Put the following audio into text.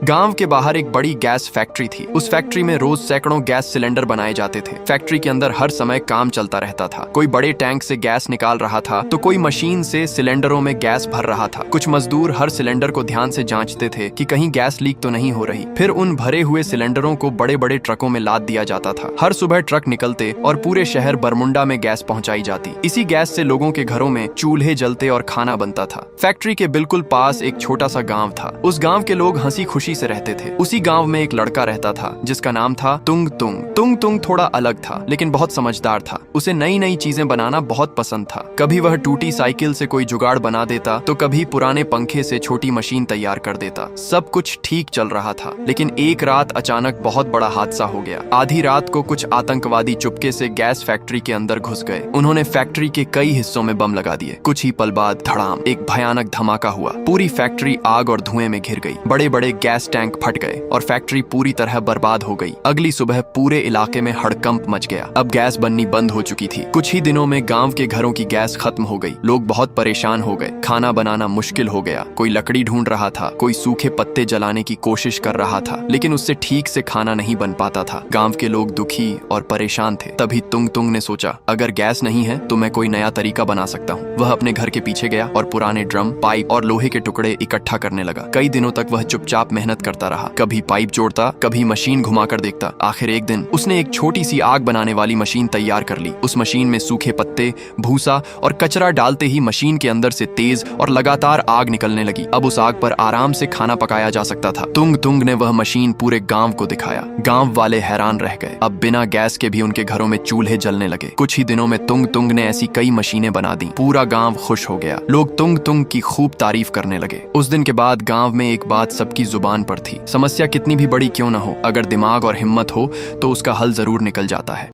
गांव के बाहर एक बड़ी गैस फैक्ट्री थी। उस फैक्ट्री में रोज सैकड़ों गैस सिलेंडर बनाए जाते थे। फैक्ट्री के अंदर हर समय काम चलता रहता था। कोई बड़े टैंक से गैस निकाल रहा था तो कोई मशीन से सिलेंडरों में गैस भर रहा था। कुछ मजदूर हर सिलेंडर को ध्यान से जांचते थे कि कहीं गैस लीक तो नहीं हो रही। फिर उन भरे हुए सिलेंडरों को बड़े बड़े ट्रकों में लाद दिया जाता था। हर सुबह ट्रक निकलते और पूरे शहर बरमुंडा में गैस पहुंचाई जाती। इसी गैस से लोगों के घरों में चूल्हे जलते और खाना बनता था। फैक्ट्री के बिल्कुल पास एक छोटा सा गांव था। उस गांव के लोग हंसी खुशी से रहते थे। उसी गांव में एक लड़का रहता था जिसका नाम था तुंग तुंग। तुंग तुंग थोड़ा अलग था लेकिन बहुत समझदार था। उसे नई नई चीजें बनाना बहुत पसंद था। कभी वह टूटी साइकिल से कोई जुगाड़ बना देता तो कभी पुराने पंखे से छोटी मशीन तैयार कर देता। सब कुछ ठीक चल रहा था लेकिन एक रात अचानक बहुत बड़ा हादसा हो गया। आधी रात को कुछ आतंकवादी चुपके से गैस फैक्ट्री के अंदर घुस गए। उन्होंने फैक्ट्री के कई हिस्सों में बम लगा दिए। कुछ ही पल बाद धड़ाम एक भयानक धमाका हुआ। पूरी फैक्ट्री आग और धुएं में घिर गई। बड़े बड़े गैस टैंक फट गए और फैक्ट्री पूरी तरह बर्बाद हो गई। अगली सुबह पूरे इलाके में हड़कंप मच गया। अब गैस बननी बंद हो चुकी थी। कुछ ही दिनों में गांव के घरों की गैस खत्म हो गई। लोग बहुत परेशान हो गए। खाना बनाना मुश्किल हो गया। कोई लकड़ी ढूंढ रहा था, कोई सूखे पत्ते जलाने की कोशिश कर रहा था लेकिन उससे ठीक से खाना नहीं बन पाता था। गांव के लोग दुखी और परेशान थे। तभी तुंग तुंग ने सोचा, अगर गैस नहीं है तो मैं कोई नया तरीका बना सकता हूँ। वह अपने घर के पीछे गया और पुराने ड्रम, पाइप और लोहे के टुकड़े इकट्ठा करने लगा। कई दिनों तक वह चुपचाप मेहनत करता रहा। कभी पाइप जोड़ता, कभी मशीन घुमाकर देखता। आखिर एक दिन उसने एक छोटी सी आग बनाने वाली मशीन तैयार कर ली। उस मशीन में सूखे पत्ते, भूसा और कचरा डालते ही मशीन के अंदर से तेज और लगातार आग निकलने लगी। अब उस आग पर आराम से खाना पकाया जा सकता था। तुंग तुंग ने वह मशीन पूरे गांव को दिखाया। गांव वाले हैरान रह गए। अब बिना गैस के भी उनके घरों में चूल्हे जलने लगे। कुछ ही दिनों में तुंग तुंग ने ऐसी कई मशीनें बना दी। पूरा गांव खुश हो गया। लोग तुंग तुंग की खूब तारीफ करने लगे। उस दिन के बाद गांव में एक बात सबकी जुबान पर थी, समस्या कितनी भी बड़ी क्यों न हो, अगर दिमाग और हिम्मत हो तो उसका हल जरूर निकल जाता है।